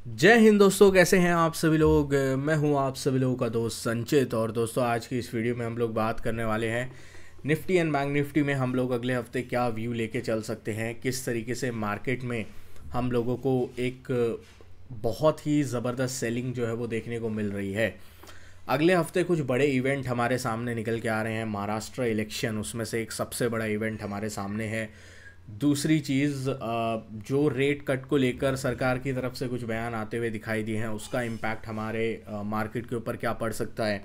जय हिंद दोस्तों, कैसे हैं आप सभी लोग। मैं हूं आप सभी लोगों का दोस्त संचित। और दोस्तों, आज की इस वीडियो में हम लोग बात करने वाले हैं निफ्टी एंड बैंक निफ्टी में हम लोग अगले हफ्ते क्या व्यू लेके चल सकते हैं, किस तरीके से मार्केट में हम लोगों को एक बहुत ही ज़बरदस्त सेलिंग जो है वो देखने को मिल रही है। अगले हफ्ते कुछ बड़े इवेंट हमारे सामने निकल के आ रहे हैं। महाराष्ट्र इलेक्शन उसमें से एक सबसे बड़ा इवेंट हमारे सामने है। दूसरी चीज़, जो रेट कट को लेकर सरकार की तरफ से कुछ बयान आते हुए दिखाई दिए हैं, उसका इम्पैक्ट हमारे मार्केट के ऊपर क्या पड़ सकता है।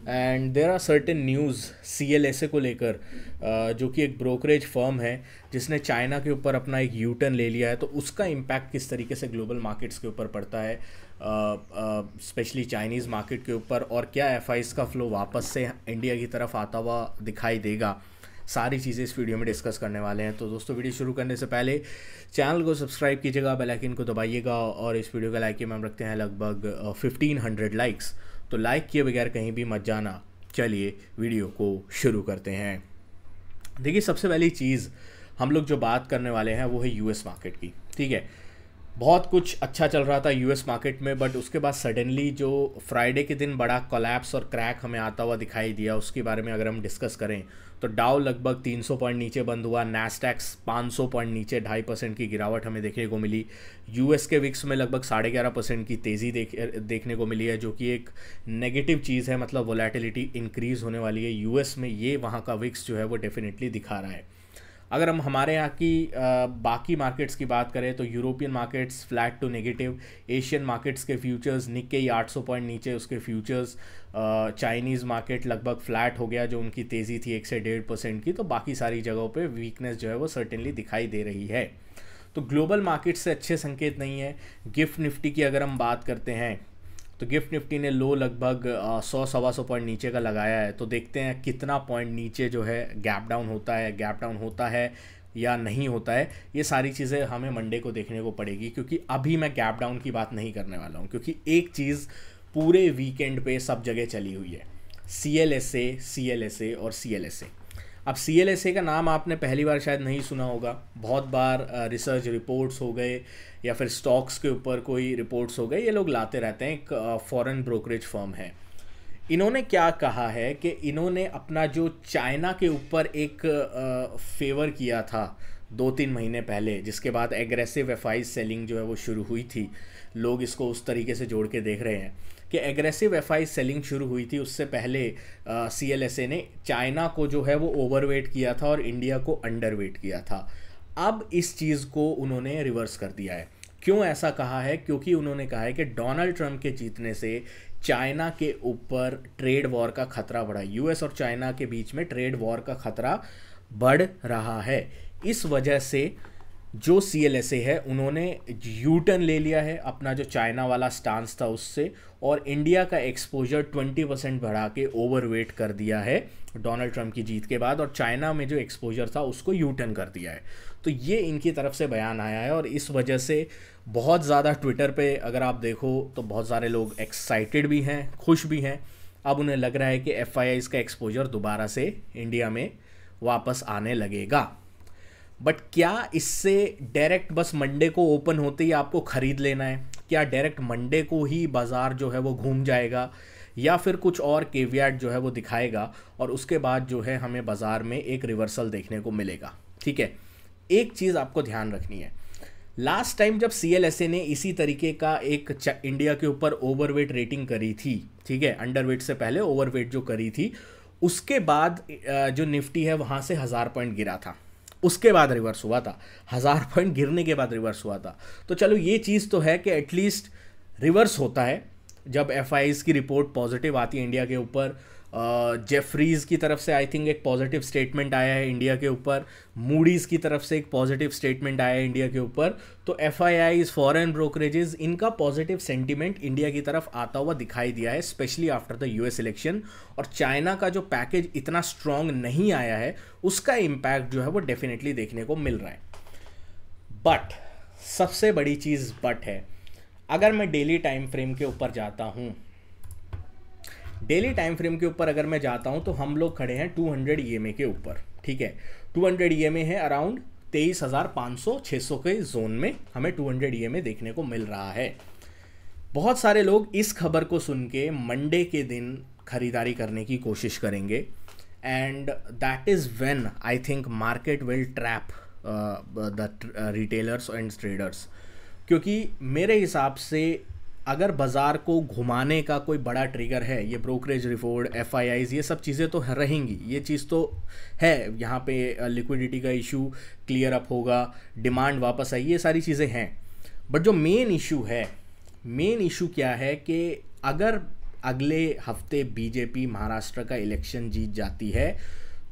And there are certain news CLSA को लेकर, जो कि एक ब्रोकरेज फर्म है जिसने चाइना के ऊपर अपना एक यू टर्न ले लिया है, तो उसका इम्पैक्ट किस तरीके से ग्लोबल मार्केट्स के ऊपर पड़ता है, स्पेशली चाइनीज़ मार्केट के ऊपर, और क्या FIs का फ्लो वापस से इंडिया की तरफ आता हुआ दिखाई देगा। सारी चीज़ें इस वीडियो में डिस्कस करने वाले हैं। तो दोस्तों, वीडियो शुरू करने से पहले चैनल को सब्सक्राइब कीजिएगा, बेल आइकन को दबाइएगा, और इस वीडियो का लाइक की हम रखते हैं लगभग 1500 लाइक्स। तो लाइक किए बगैर कहीं भी मत जाना। चलिए वीडियो को शुरू करते हैं। देखिए, सबसे पहली चीज़ हम लोग जो बात करने वाले हैं वो है US मार्केट की। ठीक है, बहुत कुछ अच्छा चल रहा था US मार्केट में, बट उसके बाद सडनली जो फ्राइडे के दिन बड़ा कोलैप्स और क्रैक हमें आता हुआ दिखाई दिया, उसके बारे में अगर हम डिस्कस करें तो डाउ लगभग 300 पॉइंट नीचे बंद हुआ, नैस्डैक्स 500 पॉइंट नीचे 2.5% की गिरावट हमें देखने को मिली। US के विक्स में लगभग 11.5% की तेज़ी देखने को मिली है, जो कि एक नेगेटिव चीज़ है। मतलब वोलेटिलिटी इंक्रीज़ होने वाली है US में, ये वहाँ का विक्स जो है वो डेफिनेटली दिखा रहा है। अगर हम हमारे यहाँ की बाकी मार्केट्स की बात करें तो European markets flat to negative, Asian markets के फ्यूचर्स निक्केई 800 पॉइंट नीचे उसके फ्यूचर्स, चाइनीज़ मार्केट लगभग फ्लैट हो गया, जो उनकी तेज़ी थी 1 से 1.5% की। तो बाकी सारी जगहों पे वीकनेस जो है वो सर्टेनली दिखाई दे रही है। तो ग्लोबल मार्केट से अच्छे संकेत नहीं है। गिफ्ट निफ्टी की अगर हम बात करते हैं तो गिफ्ट निफ्टी ने लो लगभग 100-125 पॉइंट नीचे का लगाया है। तो देखते हैं कितना पॉइंट नीचे जो है गैप डाउन होता है या नहीं होता है। ये सारी चीज़ें हमें मंडे को देखने को पड़ेगी, क्योंकि अभी मैं गैप डाउन की बात नहीं करने वाला हूँ, क्योंकि एक चीज़ पूरे वीकेंड पे सब जगह चली हुई है, CLSA और CLSA। अब CLSA का नाम आपने पहली बार शायद नहीं सुना होगा, बहुत बार रिसर्च रिपोर्ट्स हो गए या फिर स्टॉक्स के ऊपर कोई रिपोर्ट्स हो गए, ये लोग लाते रहते हैं। एक फॉरेन ब्रोकरेज फर्म है। इन्होंने क्या कहा है कि इन्होंने अपना जो चाइना के ऊपर एक फेवर किया था 2-3 महीने पहले, जिसके बाद एग्रेसिव FI सेलिंग जो है वो शुरू हुई थी। लोग इसको उस तरीके से जोड़ के देख रहे हैं कि एग्रेसिव FI सेलिंग शुरू हुई थी, उससे पहले CLSA ने चाइना को जो है वो ओवरवेट किया था और इंडिया को अंडरवेट किया था। अब इस चीज़ को उन्होंने रिवर्स कर दिया है। क्यों ऐसा कहा है? क्योंकि उन्होंने कहा है कि डोनाल्ड ट्रंप के जीतने से चाइना के ऊपर ट्रेड वॉर का खतरा बढ़ा। US और चाइना के बीच में ट्रेड वॉर का खतरा बढ़ रहा है। इस वजह से जो CLSA है उन्होंने यू टर्न ले लिया है अपना जो चाइना वाला स्टांस था उससे, और इंडिया का एक्सपोजर 20% बढ़ा के ओवरवेट कर दिया है डोनाल्ड ट्रंप की जीत के बाद, और चाइना में जो एक्सपोजर था उसको यू टर्न कर दिया है। तो ये इनकी तरफ से बयान आया है, और इस वजह से बहुत ज़्यादा ट्विटर पे अगर आप देखो तो बहुत सारे लोग एक्साइटेड भी हैं, खुश भी हैं। अब उन्हें लग रहा है कि FIs का एक्सपोजर दोबारा से इंडिया में वापस आने लगेगा। बट क्या इससे डायरेक्ट बस मंडे को ओपन होते ही आपको ख़रीद लेना है? क्या डायरेक्ट मंडे को ही बाज़ार जो है वो घूम जाएगा, या फिर कुछ और केवियट जो है वो दिखाएगा और उसके बाद जो है हमें बाज़ार में एक रिवर्सल देखने को मिलेगा? ठीक है, एक चीज़ आपको ध्यान रखनी है। लास्ट टाइम जब CLSA ने इसी तरीके का एक इंडिया के ऊपर ओवरवेट रेटिंग करी थी, ठीक है, अंडरवेट से पहले ओवरवेट जो करी थी, उसके बाद जो निफ्टी है वहाँ से 1000 पॉइंट गिरा था। उसके बाद रिवर्स हुआ था, 1000 पॉइंट गिरने के बाद रिवर्स हुआ था। तो चलो, ये चीज़ तो है कि एटलीस्ट रिवर्स होता है जब FIs की रिपोर्ट पॉजिटिव आती है इंडिया के ऊपर। जेफरीज़ की तरफ से आई थिंक एक पॉजिटिव स्टेटमेंट आया है इंडिया के ऊपर, मूडीज़ की तरफ से एक पॉजिटिव स्टेटमेंट आया है इंडिया के ऊपर। तो FIIs, फॉरेन ब्रोकरेजेस, इनका पॉजिटिव सेंटीमेंट इंडिया की तरफ आता हुआ दिखाई दिया है, specially after the US election. और चाइना का जो पैकेज इतना स्ट्रॉन्ग नहीं आया है, उसका इम्पैक्ट जो है वो डेफिनेटली देखने को मिल रहा है। बट सबसे बड़ी चीज़ बट है, अगर मैं डेली टाइम फ्रेम के ऊपर जाता हूँ, डेली टाइम फ्रेम के ऊपर अगर मैं जाता हूं तो हम लोग खड़े हैं 200 EMA के ऊपर। ठीक है, 200 EMA है अराउंड 23,500-600 के जोन में हमें 200 EMA देखने को मिल रहा है। बहुत सारे लोग इस खबर को सुन के मंडे के दिन खरीदारी करने की कोशिश करेंगे, and that is when I think market will trap the retailers and traders. क्योंकि मेरे हिसाब से अगर बाज़ार को घुमाने का कोई बड़ा ट्रिगर है, ये ब्रोकरेज रिपोर्ट, एफआईआईज, ये सब चीज़ें तो रहेंगी, ये चीज़ तो है, यहाँ पे लिक्विडिटी का इशू क्लियर अप होगा, डिमांड वापस आई, ये सारी चीज़ें हैं। बट जो मेन इशू क्या है कि अगर अगले हफ्ते बीजेपी महाराष्ट्र का इलेक्शन जीत जाती है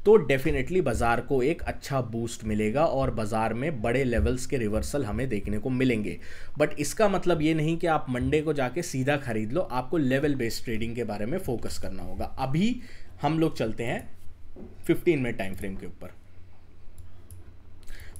तो डेफिनेटली बाज़ार को एक अच्छा बूस्ट मिलेगा और बाज़ार में बड़े लेवल्स के रिवर्सल हमें देखने को मिलेंगे। बट इसका मतलब ये नहीं कि आप मंडे को जाके सीधा खरीद लो, आपको लेवल बेस्ड ट्रेडिंग के बारे में फोकस करना होगा। अभी हम लोग चलते हैं 15 मिनट टाइम फ्रेम के ऊपर।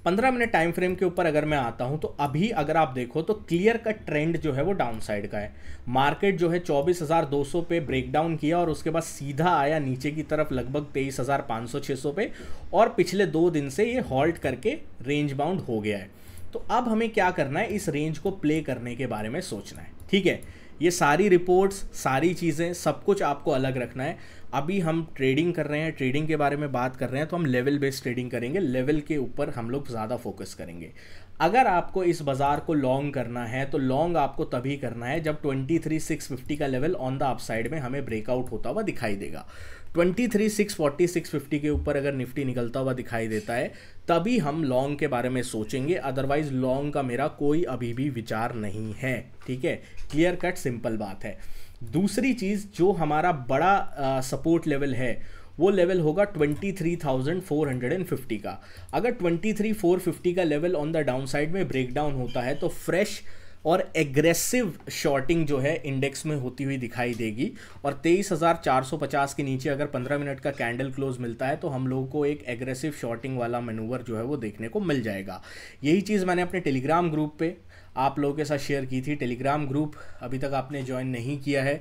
15 मिनट टाइम फ्रेम के ऊपर अगर मैं आता हूं तो अभी अगर आप देखो तो क्लियर कट ट्रेंड जो है वो डाउन साइड का है। मार्केट जो है 24,200 पे ब्रेक डाउन किया और उसके बाद सीधा आया नीचे की तरफ लगभग 23,500-600 पे, और पिछले 2 दिन से ये हॉल्ट करके रेंज बाउंड हो गया है। तो अब हमें क्या करना है, इस रेंज को प्ले करने के बारे में सोचना है। ठीक है, ये सारी रिपोर्ट्स, सारी चीज़ें, सब कुछ आपको अलग रखना है। अभी हम ट्रेडिंग कर रहे हैं, ट्रेडिंग के बारे में बात कर रहे हैं, तो हम लेवल बेस्ड ट्रेडिंग करेंगे, लेवल के ऊपर हम लोग ज़्यादा फोकस करेंगे। अगर आपको इस बाज़ार को लॉन्ग करना है तो लॉन्ग आपको तभी करना है जब 23,650 का लेवल ऑन द अपसाइड में हमें ब्रेकआउट होता हुआ दिखाई देगा। 23,640 650 के ऊपर अगर निफ्टी निकलता हुआ दिखाई देता है तभी हम लॉन्ग के बारे में सोचेंगे, अदरवाइज लॉन्ग का मेरा कोई अभी भी विचार नहीं है। ठीक है, क्लियर कट सिंपल बात है। दूसरी चीज़, जो हमारा बड़ा सपोर्ट लेवल है वो लेवल होगा 23,450 का। अगर 23,450 का level on the down side में ब्रेक डाउन होता है तो फ्रेश और एग्रेसिव शॉर्टिंग जो है इंडेक्स में होती हुई दिखाई देगी, और 23,450 के नीचे अगर 15 मिनट का कैंडल क्लोज मिलता है तो हम लोगों को एक एग्रेसिव शॉर्टिंग वाला मैनूवर जो है वो देखने को मिल जाएगा। यही चीज़ मैंने अपने टेलीग्राम ग्रुप पे आप लोगों के साथ शेयर की थी। टेलीग्राम ग्रुप अभी तक आपने ज्वाइन नहीं किया है,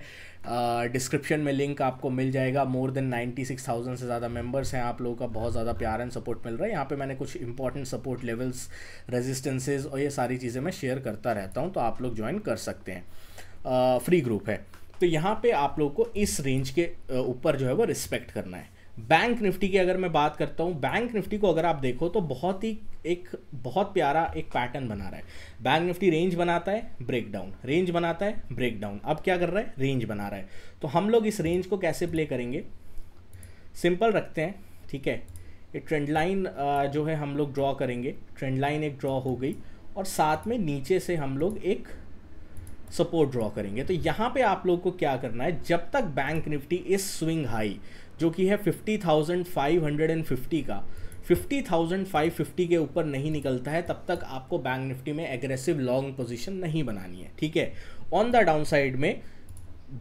डिस्क्रिप्शन में लिंक आपको मिल जाएगा। मोर देन 96,000 से ज़्यादा मेंबर्स हैं, आप लोगों का बहुत ज़्यादा प्यार एंड सपोर्ट मिल रहा है। यहाँ पे मैंने कुछ इंपॉर्टेंट सपोर्ट लेवल्स, रेजिस्टेंसेज और ये सारी चीज़ें मैं शेयर करता रहता हूँ, तो आप लोग ज्वाइन कर सकते हैं। फ्री ग्रुप है, तो यहाँ पे आप लोग को इस रेंज के ऊपर जो है वो रिस्पेक्ट करना है। बैंक निफ्टी की अगर मैं बात करता हूँ, बैंक निफ्टी को अगर आप देखो तो बहुत प्यारा एक पैटर्न बना रहा है। बैंक निफ्टी रेंज बनाता है, ब्रेक डाउन, रेंज बनाता है, ब्रेक डाउन। अब क्या कर रहा है, रेंज बना रहा है। तो हम लोग इस रेंज को कैसे प्ले करेंगे, सिंपल रखते हैं। ठीक है, एक ट्रेंड लाइन जो है हम लोग ड्रॉ करेंगे। ट्रेंड लाइन एक ड्रॉ हो गई और साथ में नीचे से हम लोग एक सपोर्ट ड्रॉ करेंगे। तो यहाँ पे आप लोग को क्या करना है, जब तक बैंक निफ्टी इस स्विंग हाई जो कि है 50,550 का 50,550 के ऊपर नहीं निकलता है, तब तक आपको बैंक निफ्टी में एग्रेसिव लॉन्ग पोजीशन नहीं बनानी है। ठीक है, ऑन द डाउन साइड में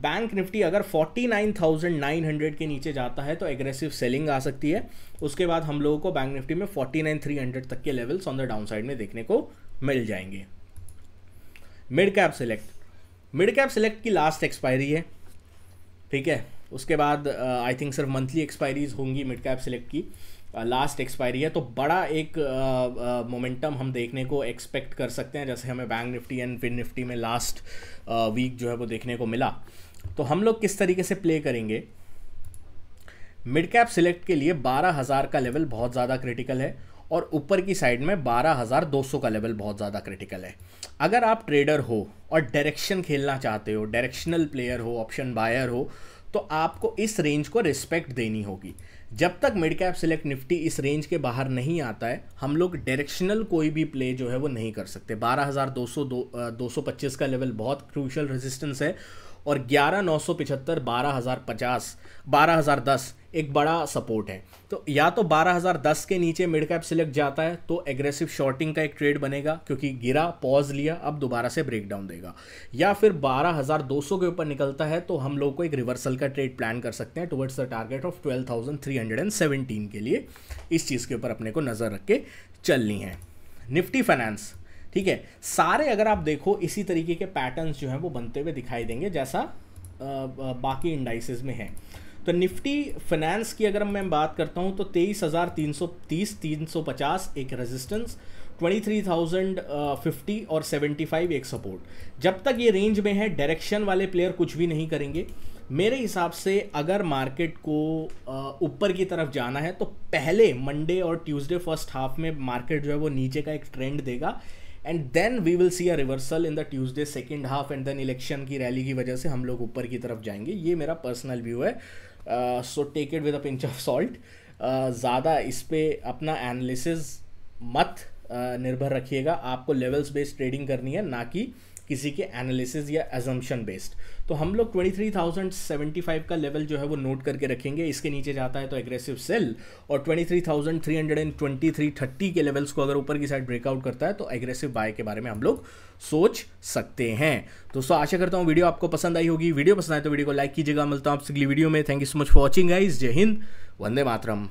बैंक निफ्टी अगर 49,900 के नीचे जाता है तो एग्रेसिव सेलिंग आ सकती है। उसके बाद हम लोगों को बैंक निफ्टी में 49,300 तक के levels on the down side में देखने को मिल जाएंगे। मिड कैप सिलेक्ट की लास्ट एक्सपायरी है। ठीक है, उसके बाद आई थिंक सिर्फ मंथली एक्सपायरीज होंगी मिड कैप सिलेक्ट की, लास्ट एक्सपायरी है। तो बड़ा एक मोमेंटम हम देखने को एक्सपेक्ट कर सकते हैं, जैसे हमें bank Nifty and fin Nifty में लास्ट वीक जो है वो देखने को मिला। तो हम लोग किस तरीके से प्ले करेंगे, मिड कैप सिलेक्ट के लिए 12,000 का लेवल बहुत ज़्यादा क्रिटिकल है और ऊपर की साइड में 12,200 का लेवल बहुत ज़्यादा क्रिटिकल है। अगर आप ट्रेडर हो और डायरेक्शन खेलना चाहते हो, डायरेक्शनल प्लेयर हो, ऑप्शन बायर हो, तो आपको इस रेंज को रिस्पेक्ट देनी होगी। जब तक मिड कैप सिलेक्ट निफ्टी इस रेंज के बाहर नहीं आता है, हम लोग डायरेक्शनल कोई भी प्ले जो है वो नहीं कर सकते। 12,225 का लेवल बहुत क्रूशियल रेजिस्टेंस है और 11,975, 12,050, 12,010 एक बड़ा सपोर्ट है। तो या तो 12,010 के नीचे मिड कैप सिलेक्ट जाता है तो एग्रेसिव शॉर्टिंग का एक ट्रेड बनेगा, क्योंकि गिरा, पॉज लिया, अब दोबारा से ब्रेक डाउन देगा। या फिर 12,200 के ऊपर निकलता है तो हम लोग को एक रिवर्सल का ट्रेड प्लान कर सकते हैं टुवर्ड्स द टारगेट ऑफ 12,317 के लिए। इस चीज़ के ऊपर अपने को नज़र रख के चलनी है। निफ्टी फाइनेंस, ठीक है, सारे अगर आप देखो इसी तरीके के पैटर्न्स जो हैं वो बनते हुए दिखाई देंगे जैसा बाकी इंडाइसेस में है। तो निफ्टी फाइनेंस की अगर मैं बात करता हूं तो 23,330 350 एक रेजिस्टेंस, 23,050 और 75 एक सपोर्ट। जब तक ये रेंज में है डायरेक्शन वाले प्लेयर कुछ भी नहीं करेंगे मेरे हिसाब से। अगर मार्केट को ऊपर की तरफ जाना है तो पहले मंडे और ट्यूसडे फर्स्ट हाफ में मार्केट जो है वो नीचे का एक ट्रेंड देगा, and then we will see a reversal in the Tuesday second half, and then election की रैली की वजह से हम लोग ऊपर की तरफ जाएंगे। ये मेरा पर्सनल व्यू है, so take it with a pinch of salt. ज़्यादा इस पर अपना एनालिसिस मत निर्भर रखिएगा। आपको लेवल्स बेस्ड ट्रेडिंग करनी है, ना कि किसी के एनालिसिस या एजम्पशन बेस्ड। तो हम लोग 23,075 का लेवल जो है वो नोट करके रखेंगे। इसके नीचे जाता है तो एग्रेसिव सेल, और 23,323-30 के लेवल्स को अगर ऊपर की साइड ब्रेकआउट करता है तो एग्रेसिव बाय के बारे में हम लोग सोच सकते हैं। दोस्तों आशा करता हूँ वीडियो आपको पसंद आई होगी। वीडियो पसंद आए तो वीडियो को लाइक कीजिएगा। मिलता हूँ आपसे अगली वीडियो में। Thank you so much for watching guys. जय हिंद, वंदे मातरम।